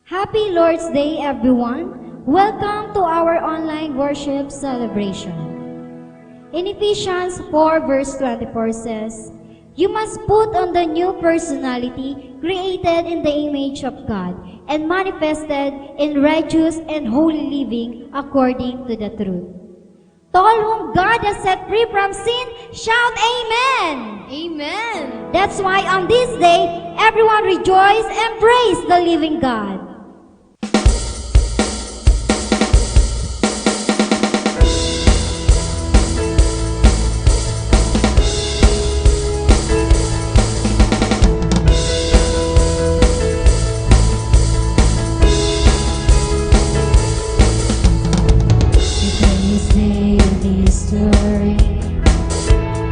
Happy Lord's Day, everyone! Welcome to our online worship celebration. In Ephesians 4 verse 24 says, "You must put on the new personality created in the image of God and manifested in righteous and holy living according to the truth." To all whom God has set free from sin, shout Amen! Amen! That's why on this day, everyone rejoice and praise the living God.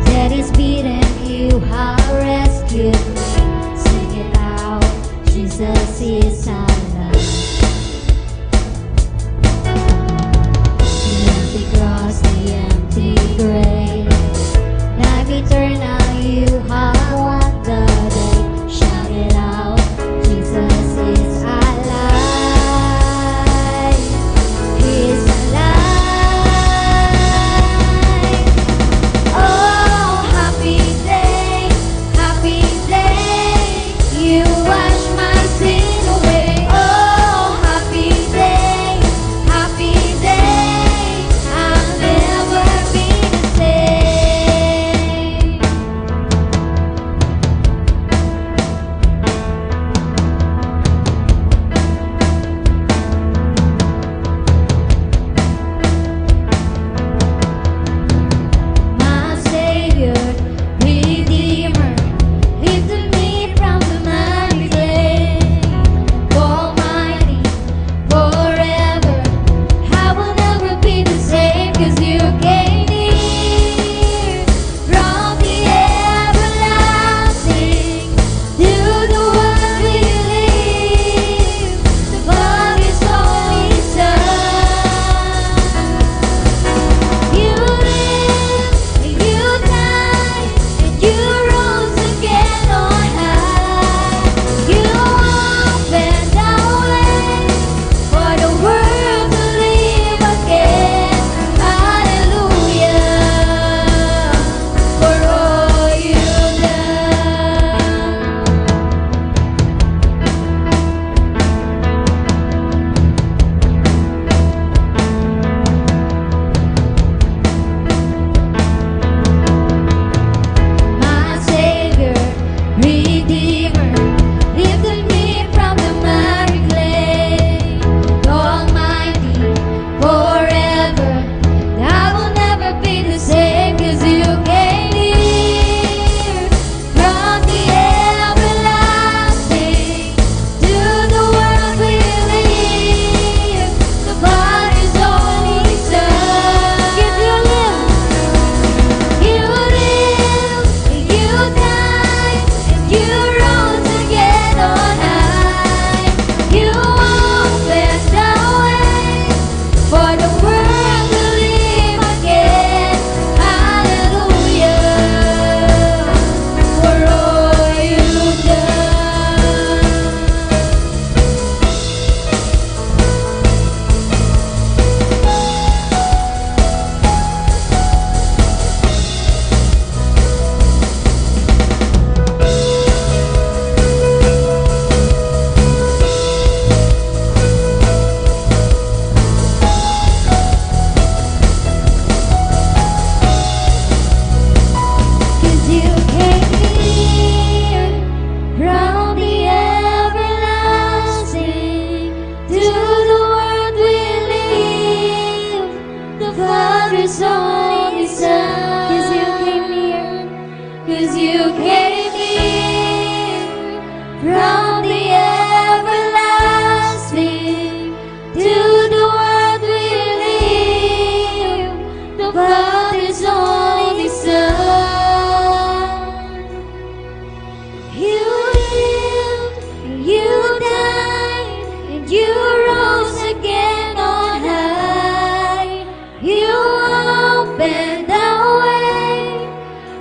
That is beaten, you have rescued me. Sing it out, Jesus is alive. The empty cross, the empty grave, life eternal, you have won the day. Shout it out, Jesus is alive. He is alive.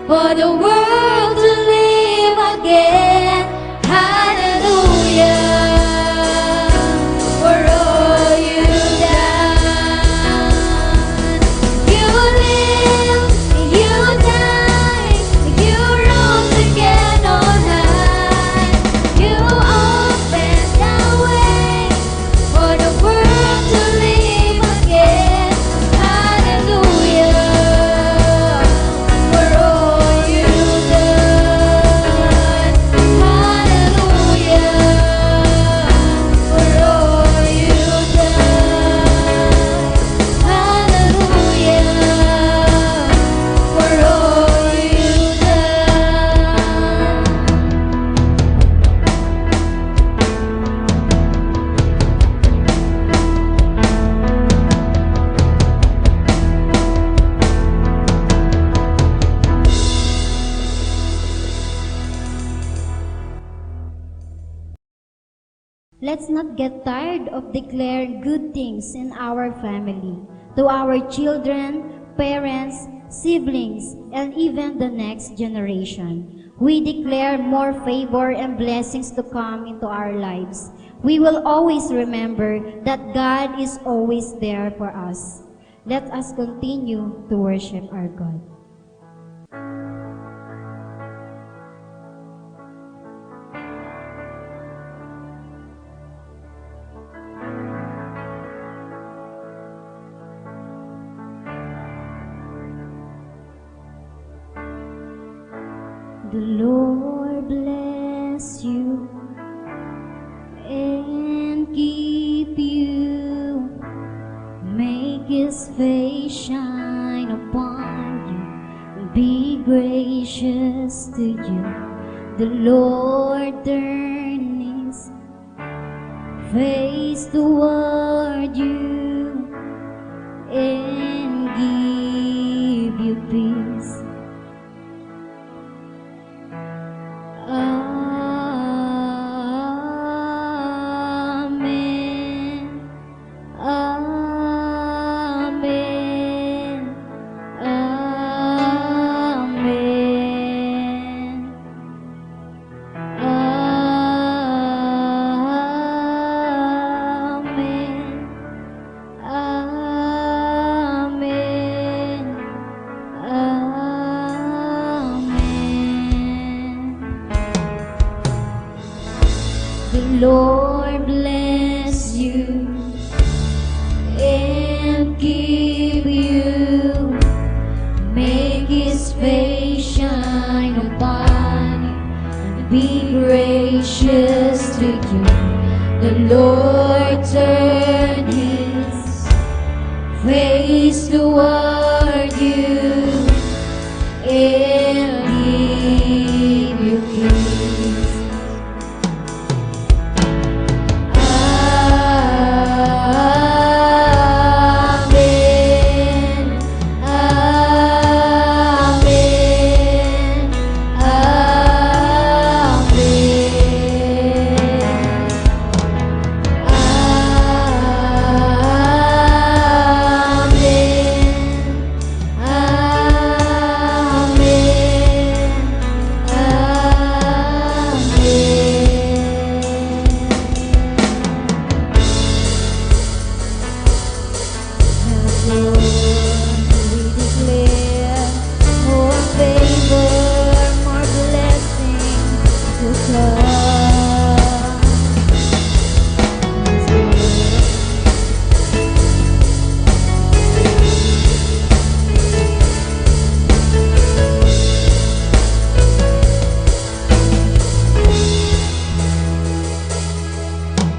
For the world to live again, hallelujah. Let's not get tired of declaring good things in our family, to our children, parents, siblings, and even the next generation. We declare more favor and blessings to come into our lives. We will always remember that God is always there for us. Let us continue to worship our God. The Lord bless you and keep you. Make His face shine upon you and be gracious to you. The Lord turn His face toward you and give you peace. Amen. Amen. Amen. Amen. Amen. Amen. The Lord bless you and keep you. Make His face shine upon you and be gracious to you. The Lord turn His face toward you and give you peace. Amen. Amen. Lord, we declare more favor, more blessing to come. Yes, Lord.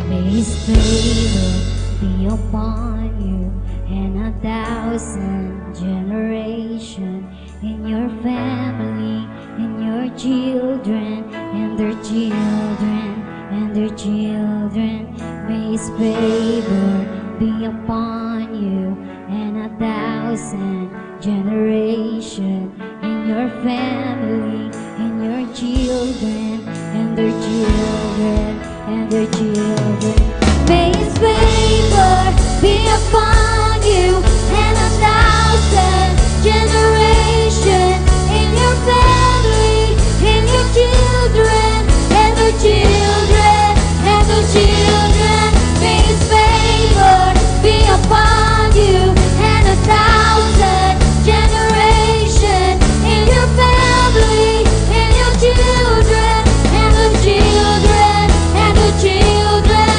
May His favor be upon you and 1,000 generations in your family, in your children, and their children, and their children. May His favor be upon you and 1,000 generations in your family, in your children, and their children, and their children. May His favor be upon you and 1,000 generations in your family, in your children, and their children, and their children. May His favor be upon you and 1,000 generations in your family, in your children, and their children, and their children.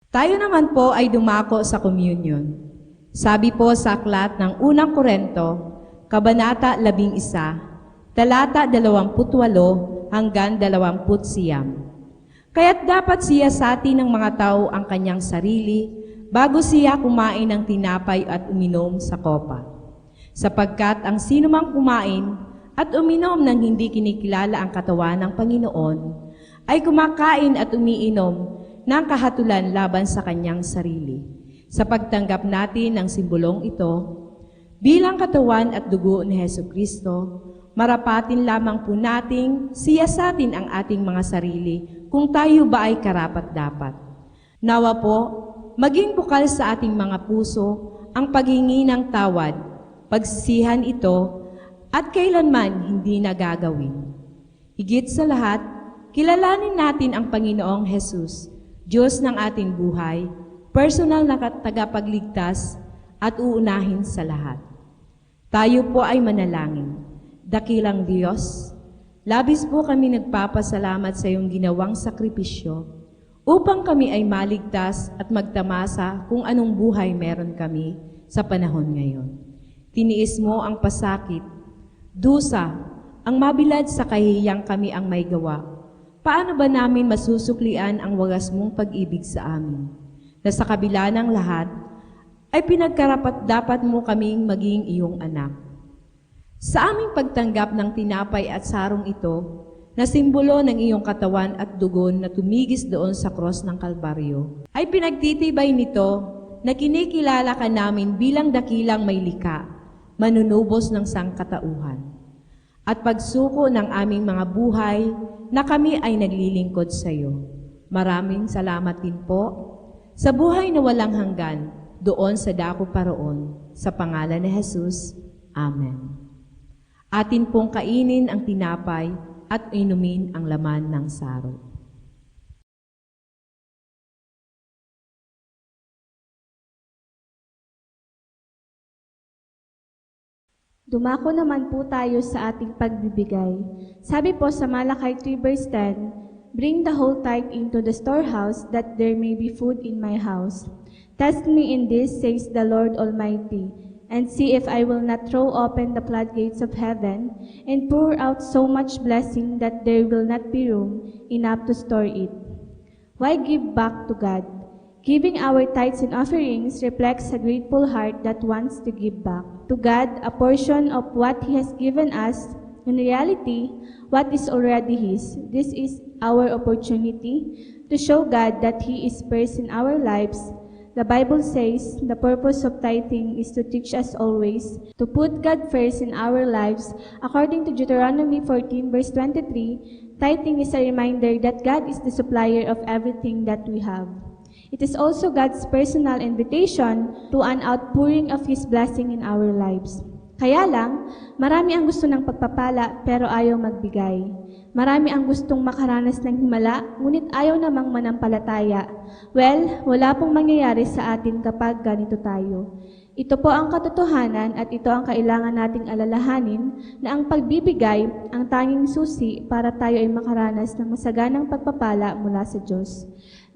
Tayo naman po ay dumako sa communion. Sabi po sa aklat ng unang Korento, Kabanata 11, talata 28 hanggang 29. Kaya't dapat siya sa atin ng mga tao ang kanyang sarili bago siya kumain ng tinapay at uminom sa kopa. Sapagkat ang sinumang kumain at uminom ng hindi kinikilala ang katawan ng Panginoon ay kumakain at umiinom ng kahatulan laban sa kanyang sarili. Sa pagtanggap natin ng simbolong ito, bilang katawan at dugo ni Hesukristo, marapatin lamang po nating siyasatin ang ating mga sarili kung tayo ba ay karapat-dapat. Nawa po, maging bukal sa ating mga puso ang paghingi ng tawad, pagsisihan ito, at kailanman hindi nagagawin. Higit sa lahat, kilalanin natin ang Panginoong Hesus, Diyos ng ating buhay, personal na tagapagligtas at uunahin sa lahat. Tayo po ay manalangin. Dakilang Diyos, labis po kami nagpapasalamat sa iyong ginawang sakripisyo upang kami ay maligtas at magtamasa kung anong buhay meron kami sa panahon ngayon. Tiniis mo ang pasakit, dusa, ang mabilad sa kahihiyang kami ang may gawa. Paano ba namin masusuklian ang wagas mong pag-ibig sa amin, na sa kabila ng lahat, ay pinagkarapat-dapat mo kaming maging iyong anak. Sa aming pagtanggap ng tinapay at sarong ito, na simbolo ng iyong katawan at dugon na tumigis doon sa krus ng Kalbaryo, ay pinagtitibay nito na kinikilala ka namin bilang dakilang may likha, manunubos ng sangkatauhan, at pagsuko ng aming mga buhay na kami ay naglilingkod sa iyo. Maraming salamat din po sa buhay na walang hanggan doon sa dako paroon, sa pangalan ni Jesus. Amen. Atin pong kainin ang tinapay at inumin ang laman ng saro. Dumako naman po tayo sa ating pagbibigay. Sabi po sa Malakay 3 verse 10, "Bring the whole tithe into the storehouse, that there may be food in my house. Test me in this, says the Lord Almighty, and see if I will not throw open the floodgates of heaven and pour out so much blessing that there will not be room enough to store it." Why give back to God? Giving our tithes and offerings reflects a grateful heart that wants to give back to God a portion of what He has given us. In reality, what is already His. This is our opportunity to show God that He is first in our lives. The Bible says the purpose of tithing is to teach us always to put God first in our lives. According to Deuteronomy 14 verse 23, tithing is a reminder that God is the supplier of everything that we have. It is also God's personal invitation to an outpouring of His blessing in our lives. Kaya lang, marami ang gusto ng pagpapala pero ayaw magbigay. Marami ang gustong makaranas ng himala, ngunit ayaw namang manampalataya. Well, wala pong mangyayari sa atin kapag ganito tayo. Ito po ang katotohanan at ito ang kailangan nating alalahanin na ang pagbibigay ang tanging susi para tayo ay makaranas ng masaganang pagpapala mula sa Diyos.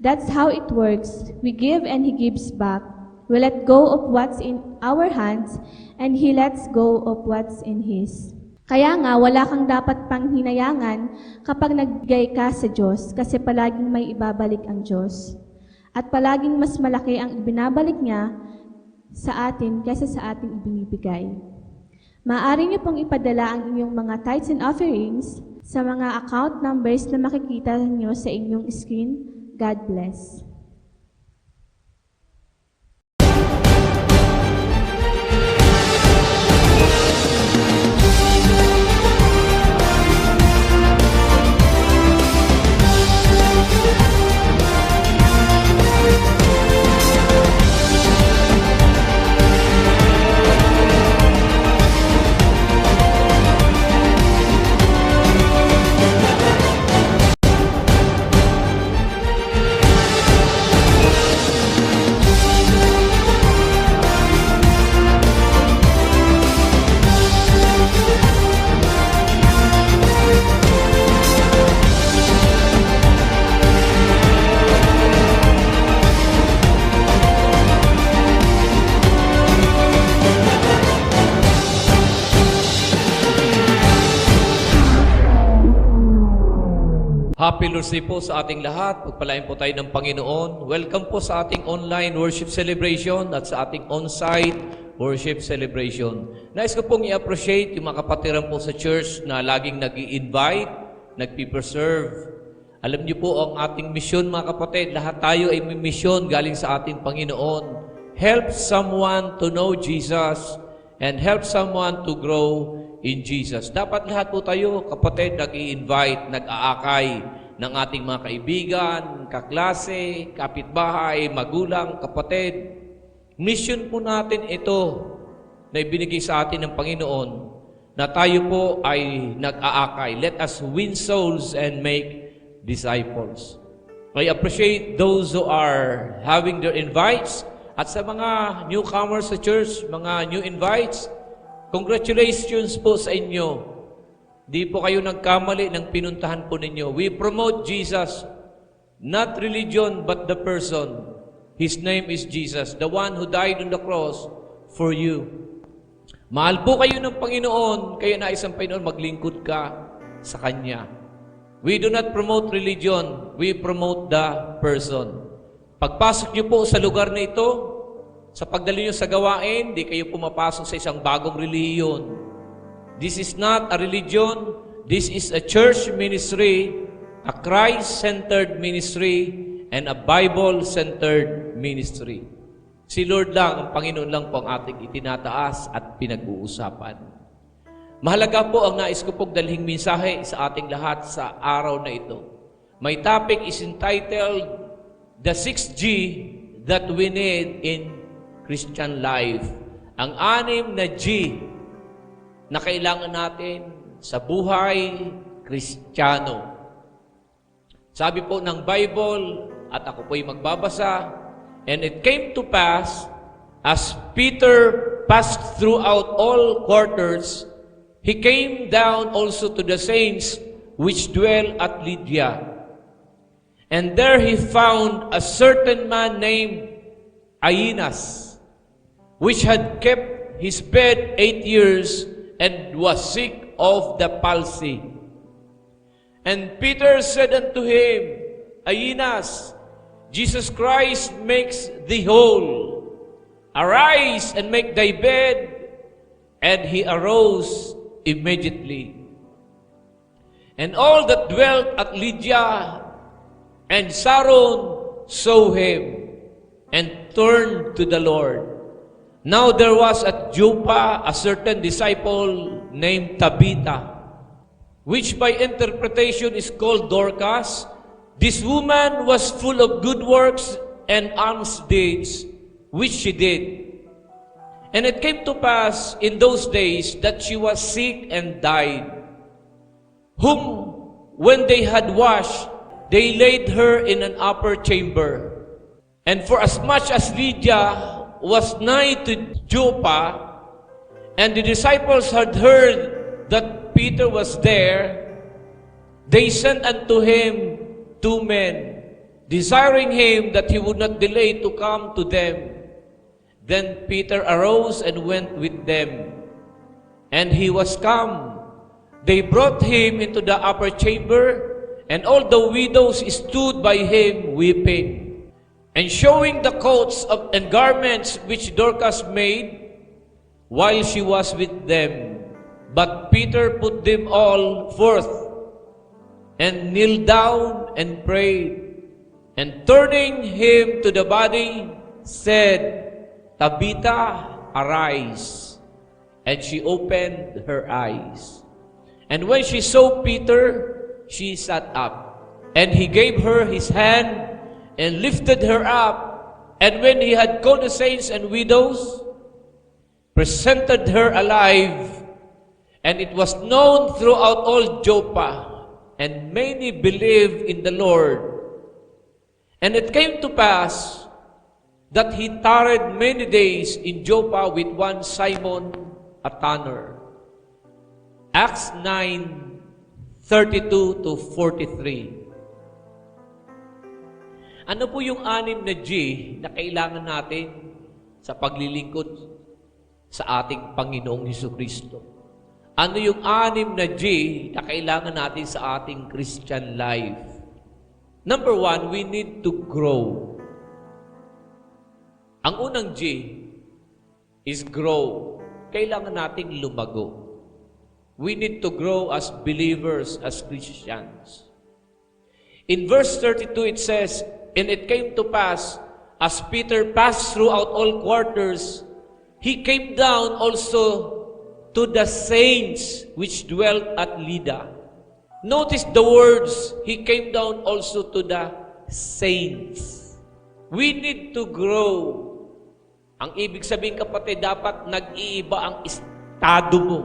That's how it works. We give and He gives back. We let go of what's in our hands and He lets go of what's in His. Kaya nga, wala kang dapat pang hinayangan kapag nagbigay ka sa Diyos kasi palaging may ibabalik ang Diyos. At palaging mas malaki ang ibinabalik niya sa atin kaysa sa ating ibinibigay. Maaari niyo pong ipadala ang inyong mga tithes and offerings sa mga account numbers na makikita niyo sa inyong screen. God bless. Happy Lord's Day po sa ating lahat. Pagpalain po tayo ng Panginoon. Welcome po sa ating online worship celebration at sa ating on-site worship celebration. Nais ko pong i-appreciate yung mga kapatiran po sa church na laging nag-i-invite, nag-preserve. Alam niyo po ang ating misyon, mga kapatid. Lahat tayo ay may misyon galing sa ating Panginoon. Help someone to know Jesus and help someone to grow in Jesus. Dapat lahat po tayo, kapatid, nag-i-invite, nag-aakay ng ating mga kaibigan, kaklase, kapitbahay, magulang, kapatid. Mission po natin ito na ibinigay sa atin ng Panginoon na tayo po ay nag-aakay. Let us win souls and make disciples. I appreciate those who are having their invites at sa mga newcomers sa church, mga new invites, congratulations po sa inyo. Di po kayo nagkamali ng pinuntahan po ninyo. We promote Jesus, not religion, but the person. His name is Jesus, the one who died on the cross for you. Mahal po kayo ng Panginoon, kaya nais ang Panginoon, maglingkod ka sa Kanya. We do not promote religion, we promote the person. Pagpasok niyo po sa lugar na ito, sa pagdali nyo sa gawain, di kayo pumapasok sa isang bagong relihiyon. This is not a religion. This is a church ministry, a Christ-centered ministry, and a Bible-centered ministry. Si Lord lang, ang Panginoon lang po ang ating itinataas at pinag-uusapan. Mahalaga po ang nais ko pong dalhing mensahe sa ating lahat sa araw na ito. My topic is entitled, The 6G That We Need in Christian Life. Ang 6 na G na kailangan natin sa buhay Kristiyano. Sabi po ng Bible, at ako po'y magbabasa, and it came to pass, as Peter passed throughout all quarters, he came down also to the saints which dwell at Lydia. And there he found a certain man named Aeneas, which had kept his bed 8 years and was sick of the palsy. And Peter said unto him, Aeneas, Jesus Christ makes thee whole. Arise and make thy bed. And he arose immediately. And all that dwelt at Lydia and Saron saw him and turned to the Lord. Now there was at Joppa a certain disciple named Tabitha, which by interpretation is called Dorcas. This woman was full of good works and alms deeds, which she did. And it came to pass in those days that she was sick and died, whom when they had washed, they laid her in an upper chamber. And for as much as Lydia was nigh to Joppa, and the disciples had heard that Peter was there, they sent unto him 2 men, desiring him that he would not delay to come to them. Then Peter arose and went with them. And he was come. They brought him into the upper chamber, and all the widows stood by him weeping, and showing the coats and garments which Dorcas made while she was with them. But Peter put them all forth, and kneeled down and prayed, and turning him to the body, said, Tabitha, arise. And she opened her eyes. And when she saw Peter, she sat up. And he gave her his hand, and lifted her up, and when he had called the saints and widows, presented her alive, and it was known throughout all Joppa, and many believed in the Lord. And it came to pass that he tarried many days in Joppa with one Simon, a tanner. Acts 9:32 to 43. Ano po yung 6 na G na kailangan natin sa paglilingkod sa ating Panginoong Hesukristo? Ano yung 6 na G na kailangan natin sa ating Christian life? Number one, we need to grow. Ang unang G is grow. Kailangan nating lumago. We need to grow as believers, as Christians. In verse 32, it says, "And it came to pass, as Peter passed throughout all quarters, he came down also to the saints which dwelt at Lydda." Notice the words, he came down also to the saints. We need to grow. Ang ibig sabihin, kapatid, dapat nag-iiba ang estado mo.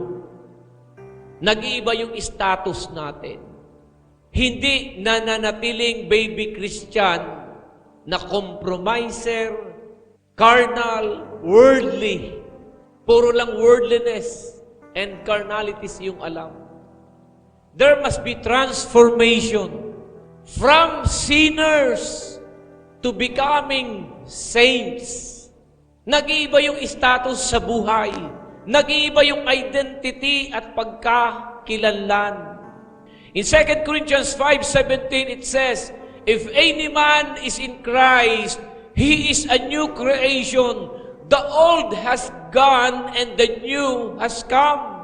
Nag-iiba yung status natin. Hindi nananatiling baby Christian na compromiser, carnal, worldly. Puro lang worldliness and carnalities yung alam. There must be transformation from sinners to becoming saints. Nag-iiba yung status sa buhay. Nag-iiba yung identity at pagkakilanlan. In 2 Corinthians 5:17, it says, "If any man is in Christ, he is a new creation. The old has gone and the new has come."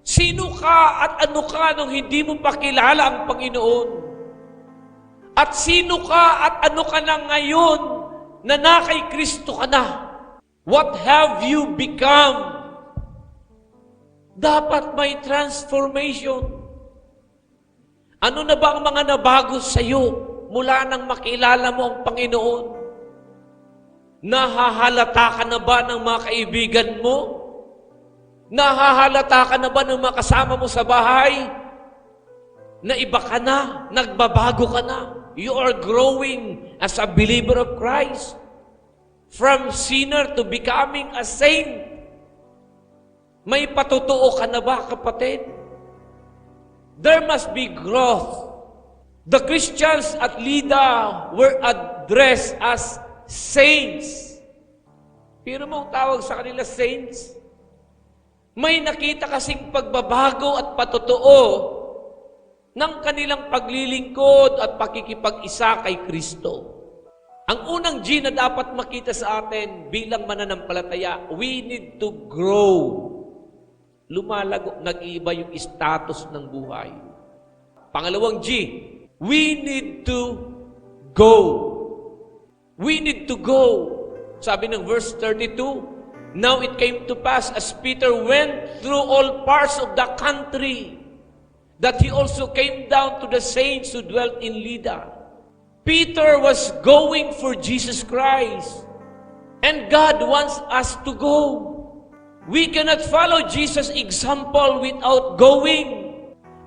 Sino ka at ano ka nung hindi mo pa kilala ang Panginoon? At sino ka at ano ka na ngayon na kay Kristo ka na? What have you become? Dapat may transformation. Ano na ba ang mga nabago sa iyo mula nang makilala mo ang Panginoon? Nahahalata ka na ba ng mga kaibigan mo? Nahahalata ka na ba ng mga kasama mo sa bahay? Na iba ka na, nagbabago ka na. You are growing as a believer of Christ. From sinner to becoming a saint. May patutuo ka na ba, kapatid? There must be growth. The Christians at Lydda were addressed as saints. Pero mo tawag sa kanila saints? May nakita kasing pagbabago at patutuo ng kanilang paglilingkod at pakikipag-isa kay Kristo. Ang unang G na dapat makita sa atin bilang mananampalataya, we need to grow. Lumalago, nag-iiba yung status ng buhay. Pangalawang G, we need to go. We need to go. Sabi ng verse 32, "Now it came to pass as Peter went through all parts of the country, that he also came down to the saints who dwelt in Lydda." Peter was going for Jesus Christ, and God wants us to go. We cannot follow Jesus' example without going.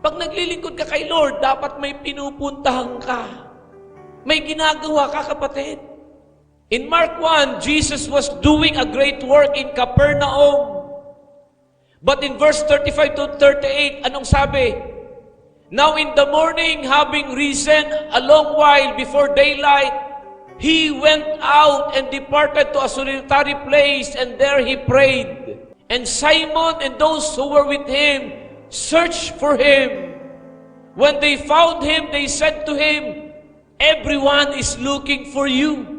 Pag naglilingkod ka kay Lord, dapat may pinupuntahan ka. May ginagawa ka, kapatid. In Mark 1, Jesus was doing a great work in Capernaum. But in verse 35 to 38, anong sabi? "Now in the morning, having risen a long while before daylight, he went out and departed to a solitary place, and there he prayed. And Simon and those who were with him searched for him. When they found him, they said to him, 'Everyone is looking for you.'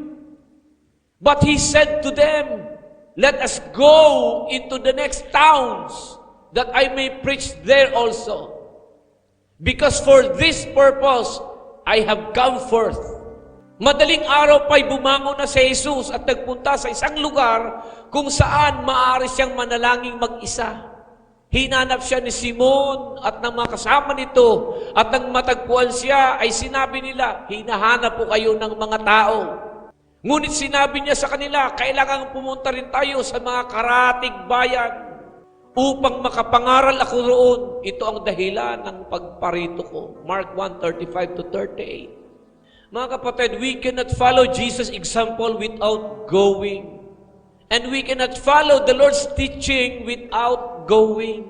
But he said to them, 'Let us go into the next towns, that I may preach there also. Because for this purpose I have come forth.'" Madaling araw pa'y bumangon na si Jesus at nagpunta sa isang lugar kung saan maaari siyang manalangin mag-isa. Hinanap siya ni Simon at ng mga kasama nito, at nang matagpuan siya ay sinabi nila, "Hinahanap po kayo ng mga tao." Ngunit sinabi niya sa kanila, "Kailangan pumunta rin tayo sa mga karatig bayan upang makapangaral ako roon. Ito ang dahilan ng pagparito ko." Mark 1:35 to 38. Mga kapatid, we cannot follow Jesus' example without going. And we cannot follow the Lord's teaching without going.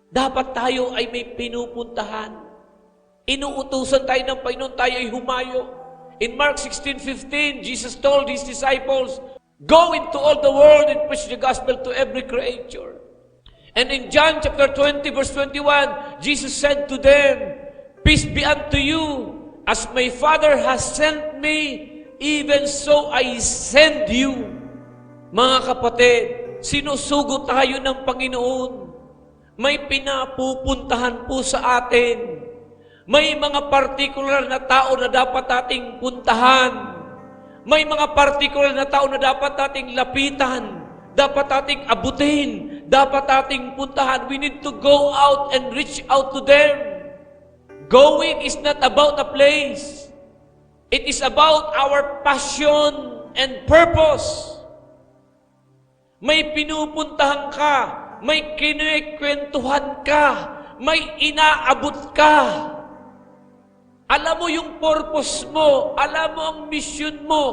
Dapat tayo ay may pinupuntahan. Inuutusan tayo ng Panginoon, tayo ay humayo. In Mark 16:15, Jesus told His disciples, "Go into all the world and preach the gospel to every creature." And in John chapter 20, verse 21, Jesus said to them, "Peace be unto you. As my Father has sent me, even so I send you. Mga kapatid, sinusugo tayo ng Panginoon. May pinapupuntahan po sa atin. May mga partikular na tao na dapat ating puntahan. May mga partikular na tao na dapat ating lapitan. Dapat ating abutin. Dapat ating puntahan. We need to go out and reach out to them. Going is not about a place. It is about our passion and purpose. May pinupuntahan ka, may kinikwentuhan ka, may inaabot ka. Alam mo yung purpose mo, alam mo ang mission mo,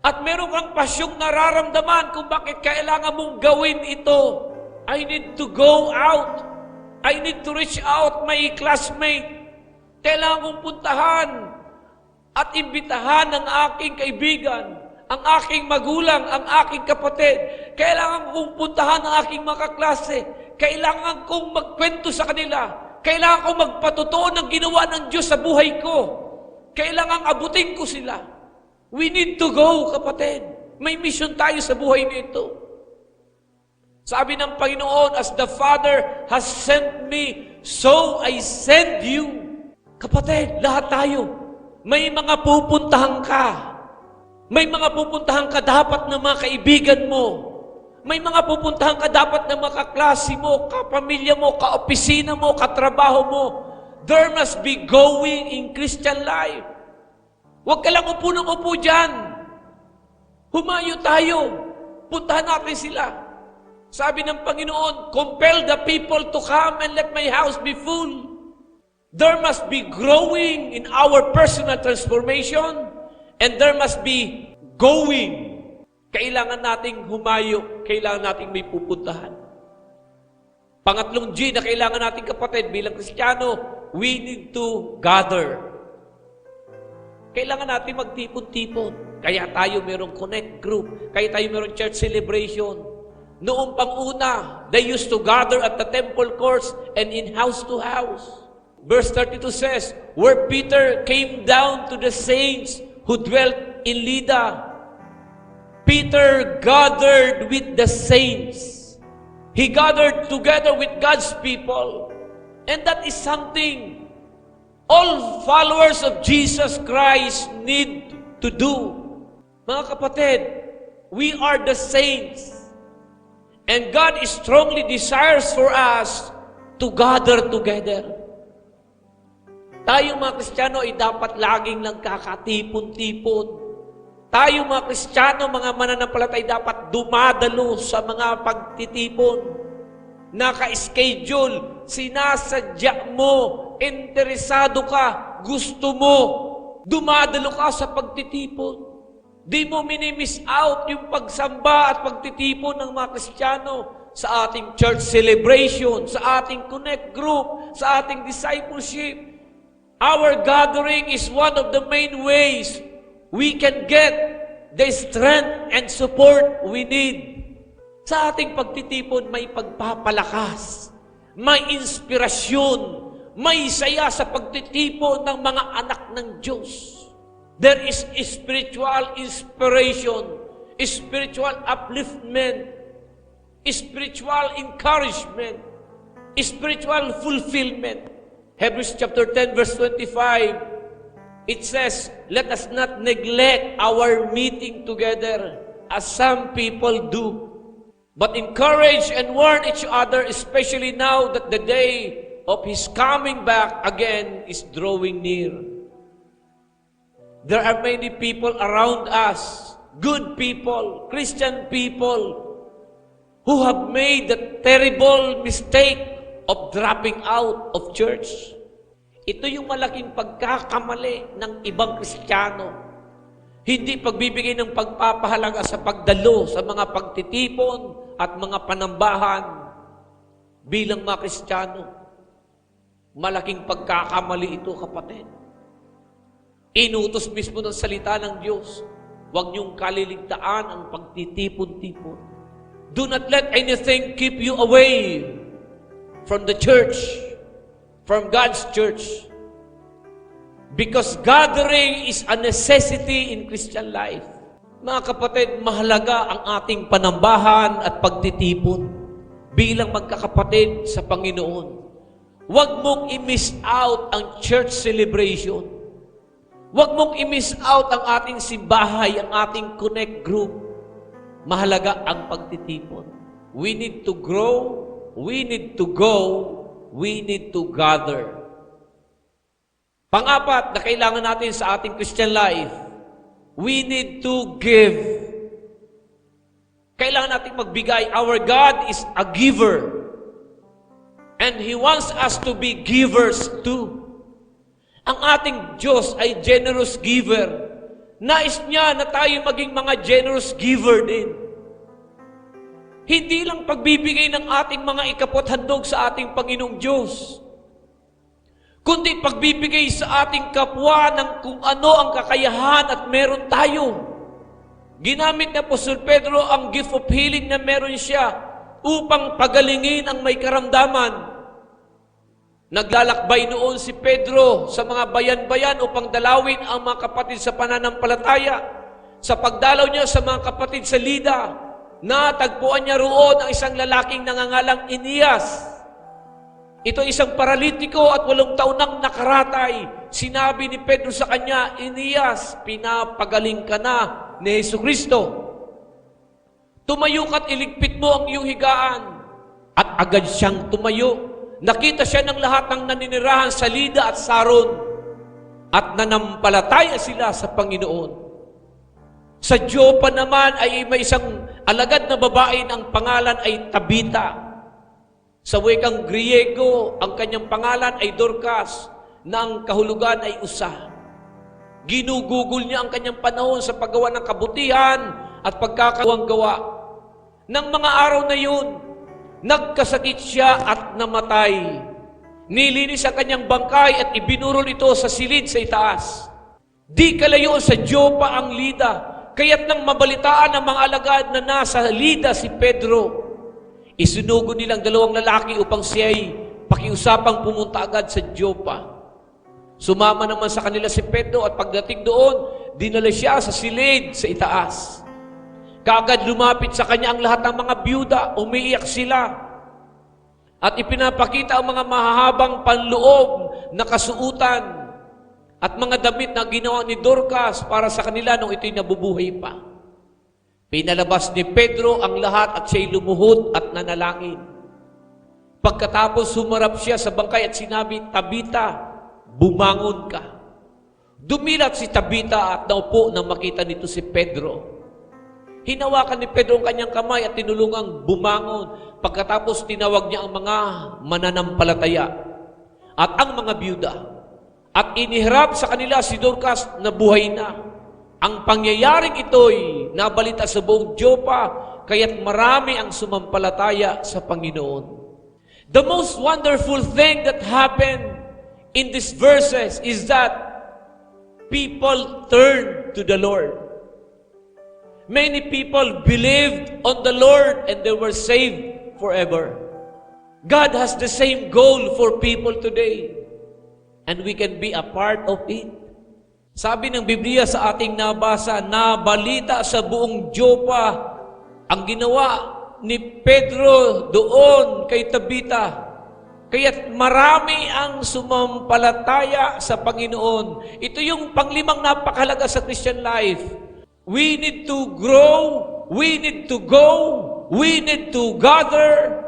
at meron kang pasyong nararamdaman kung bakit kailangan mong gawin ito. I need to go out. I need to reach out my classmate. Kailangan kong puntahan at imbitahan ang aking kaibigan, ang aking magulang, ang aking kapatid. Kailangan kong puntahan ang aking mga kaklase. Kailangan kong magkwento sa kanila. Kailangan kong magpatotoo ng ginawa ng Diyos sa buhay ko. Kailangan abutin ko sila. We need to go, kapatid. May mission tayo sa buhay nito. Sabi ng Panginoon, as the Father has sent me, so I send you. Kapatid, lahat tayo, may mga pupuntahan ka. May mga pupuntahan ka dapat ng mga kaibigan mo. May mga pupuntahan ka dapat ng mga kaklase mo, kapamilya mo, kaopisina mo, katrabaho mo. There must be going in Christian life. Huwag ka lang upo ng upo dyan. Humayo tayo. Puntahan natin sila. Sabi ng Panginoon, compel the people to come and let my house be full. There must be growing in our personal transformation and there must be going. Kailangan nating humayo, kailangan nating may pupuntahan. Pangatlong G na kailangan nating kapatid bilang Kristiyano, we need to gather. Kailangan natin magtipon-tipon. Kaya tayo merong connect group, kaya tayo merong church celebration. Noong pang-una, they used to gather at the temple courts and in house to house. Verse 32 says, where Peter came down to the saints who dwelt in Lydda, Peter gathered with the saints. He gathered together with God's people. And that is something all followers of Jesus Christ need to do. Mga kapatid, we are the saints. And God strongly desires for us to gather together. Tayo mga Kristiyano ay dapat laging lang kakatipon-tipon. Tayo mga Kristiyano, mga mananampalatay, dapat dumadalo sa mga pagtitipon. Naka-schedule, sinasadya mo, interesado ka, gusto mo, dumadalo ka sa pagtitipon. Di mo minimiss out yung pagsamba at pagtitipon ng mga Kristiyano sa ating church celebration, sa ating connect group, sa ating discipleship. Our gathering is one of the main ways we can get the strength and support we need. Sa ating pagtitipon, may pagpapalakas, may inspirasyon, may saya sa pagtitipon ng mga anak ng Diyos. There is spiritual inspiration, spiritual upliftment, spiritual encouragement, spiritual fulfillment. Hebrews chapter 10 verse 25, it says, let us not neglect our meeting together as some people do, but encourage and warn each other, especially now that the day of His coming back again is drawing near. There are many people around us, good people, Christian people, who have made the terrible mistake of dropping out of church. Ito yung malaking pagkakamali ng ibang Kristiyano. Hindi pagbibigay ng pagpapahalaga sa pagdalo sa mga pagtitipon at mga panambahan bilang mga Kristiyano. Malaking pagkakamali ito, kapatid. Inutos mismo ng salita ng Diyos, huwag niyong kaliligtaan ang pagtitipon-tipon. Do not let anything keep you away from the church, from God's church. Because gathering is a necessity in Christian life. Mga kapatid, mahalaga ang ating panambahan at pagtitipon bilang magkakapatid sa Panginoon. Huwag mong i-miss out ang church celebration. Huwag mong i-miss out ang ating simbahay, ang ating connect group. Mahalaga ang pagtitipon. We need to grow, we need to go, we need to gather. Pang-apat na kailangan natin sa ating Christian life, we need to give. Kailangan natin magbigay. Our God is a giver. And He wants us to be givers too. Ang ating Diyos ay generous giver. Nais niya na tayo maging mga generous giver din. Hindi lang pagbibigay ng ating mga ikapot-handog sa ating Panginoong Diyos, kundi pagbibigay sa ating kapwa ng kung ano ang kakayahan at meron tayo. Ginamit ni Apostol Pedro ang gift of healing na meron siya upang pagalingin ang may karamdaman. Naglalakbay noon si Pedro sa mga bayan-bayan upang dalawin ang mga kapatid sa pananampalataya. Sa pagdalaw niya sa mga kapatid sa Lida, natagpuan niya roon ang isang lalaking nangangalang Inias. Ito isang paralitiko at 8 taon nang nakaratay. Sinabi ni Pedro sa kanya, Inias, pinapagaling ka na ni Jesucristo. Tumayo ka't iligpit mo ang iyong higaan. At agad siyang tumayo. Nakita siya ng lahat ng naninirahan sa Lida at Saron. At nanampalataya sila sa Panginoon. Sa Jopa naman ay may isang alagad na babae ang pangalan ay Tabita. Sa wikang Griego, ang kanyang pangalan ay Dorcas, na ang kahulugan ay usa. Ginugugol niya ang kanyang panahon sa paggawa ng kabutihan at pagkakawang gawa. Nang mga araw na yun, nagkasakit siya at namatay. Nilinis ang kanyang bangkay at ibinurol ito sa silid sa itaas. Di kalayo sa Jopa ang Lida, kaya't nang mabalitaan ng mga alagad na nasa Lida si Pedro, isinugo nilang 2 lalaki upang siya'y pakiusapang pumunta agad sa Jopa. Sumama naman sa kanila si Pedro at pagdating doon, dinala siya sa silid sa itaas. Kaagad lumapit sa kanya ang lahat ng mga byuda, umiiyak sila. At ipinapakita ang mga mahahabang panloob na kasuutan at mga damit na ginawa ni Dorcas para sa kanila nung ito'y nabubuhay pa. Pinalabas ni Pedro ang lahat at siya'y lumuhod at nanalangin. Pagkatapos humarap siya sa bangkay at sinabi, Tabita, bumangon ka. Dumilat si Tabita at naupo nang makita nito si Pedro. Hinawakan ni Pedro ang kanyang kamay at tinulungang bumangon. Pagkatapos tinawag niya ang mga mananampalataya at ang mga byuda. At iniharap sa kanila si Dorcas na buhay na. Ang pangyayaring ito'y nabalita sa buong Jopa, kaya't marami ang sumampalataya sa Panginoon. The most wonderful thing that happened in these verses is that people turned to the Lord. Many people believed on the Lord and they were saved forever. God has the same goal for people today, and we can be a part of it. Sabi ng Biblia sa ating nabasa, na balita sa buong Jopa ang ginawa ni Pedro doon kay Tabita. Kaya't marami ang sumampalataya sa Panginoon. Ito yung panglimang napakahalaga sa Christian life. We need to grow, we need to go, we need to gather,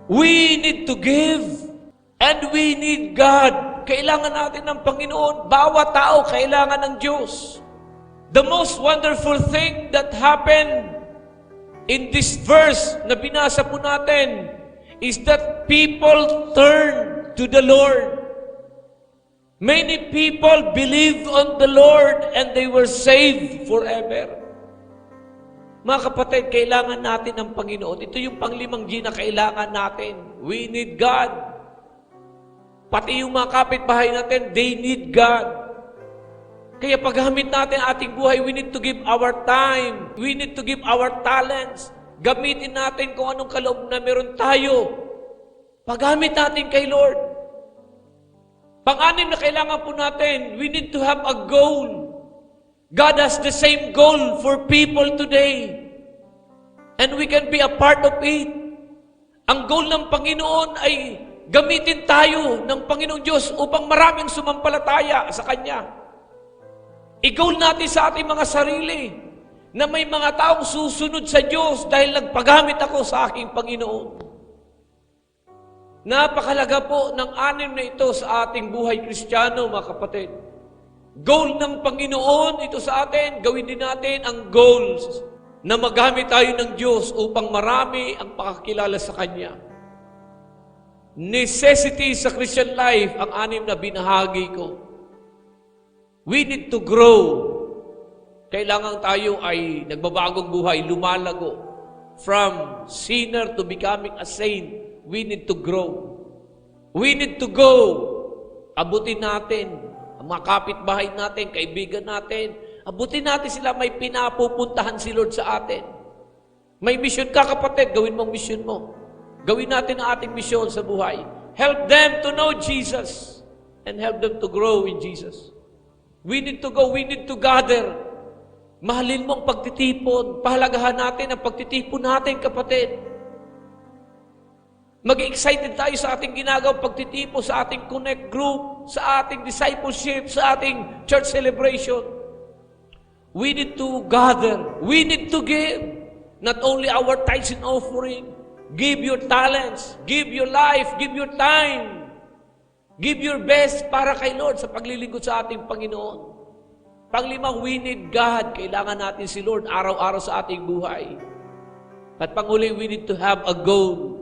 we need to give, and we need God. Kailangan natin ng Panginoon. Bawat tao kailangan ng Diyos. The most wonderful thing that happened in this verse na binasa po natin is that people turn to the Lord. Many people believed on the Lord and they were saved forever. Mga kapatid, kailangan natin ng Panginoon. Ito yung panglimang G na kailangan natin. We need God. Pati yung mga kapitbahay natin, they need God. Kaya paggamit natin ating buhay, we need to give our time. We need to give our talents. Gamitin natin kung anong kaloob na meron tayo. Paggamit natin kay Lord. Pang-anim na kailangan po natin, we need to have a goal. God has the same goal for people today. And we can be a part of it. Ang goal ng Panginoon ay gamitin tayo ng Panginoong Diyos upang maraming sumampalataya sa Kanya. I-goal natin sa ating mga sarili na may mga taong susunod sa Diyos dahil nagpagamit ako sa aking Panginoon. Napakalaga po ng anim na ito sa ating buhay Kristiyano, mga kapatid. Goal ng Panginoon ito sa atin, gawin din natin ang goals na magamit tayo ng Diyos upang marami ang pakakilala sa Kanya. Necessity sa Christian life, ang anim na binahagi ko. We need to grow. Kailangan tayo ay nagbabagong buhay, lumalago. From sinner to becoming a saint. We need to grow. We need to go. Abutin natin ang mga kapitbahay natin, kaibigan natin. Abutin natin sila, may pinapupuntahan si Lord sa atin. May mission ka, kapatid, gawin mong mission mo. Gawin natin ang ating mission sa buhay. Help them to know Jesus and help them to grow in Jesus. We need to go, we need to gather. Mahalin mo ang pagtitipon. Pahalagahan natin ang pagtitipon natin, kapatid. Mag-excited tayo sa ating ginagawang pagtitipon, sa ating connect group, sa ating discipleship, sa ating church celebration. We need to gather. We need to give. Not only our tithes and offering. Give your talents. Give your life. Give your time. Give your best para kay Lord sa paglilingkod sa ating Panginoon. Panglima, we need God. Kailangan natin si Lord araw-araw sa ating buhay. At panghuli, we need to have a goal.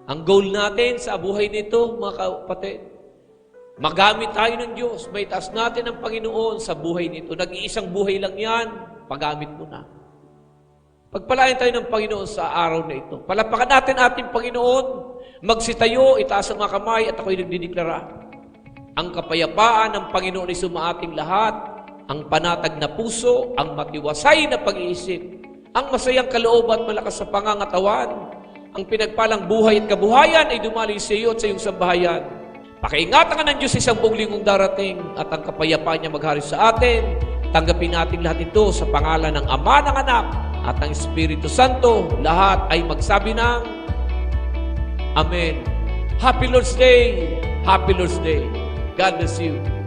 Ang goal natin sa buhay nito, mga kapatid, magamit tayo ng Diyos. May taas natin ang Panginoon sa buhay nito. Nag-iisang buhay lang yan, pagamit mo na. Pagpalain tayo ng Panginoon sa araw na ito. Palapakan natin ating Panginoon, magsitayo, itaas ang mga kamay at ako'y nagdideklara. Ang kapayapaan ng Panginoon ay sumaating lahat, ang panatag na puso, ang matiwasay na pag-iisip, ang masayang kaloob at malakas sa pangangatawan, ang pinagpalang buhay at kabuhayan ay dumali sa iyo at sa iyong sambahayan. Pakiingatan ka ng Diyos sa isang buong linggong darating at ang kapayapaan niya maghari sa atin. Tanggapin natin lahat ito sa pangalan ng Ama, ng Anak at ng Espiritu Santo. Lahat ay magsabi ng Amen. Happy Lord's Day! Happy Lord's Day! God bless you.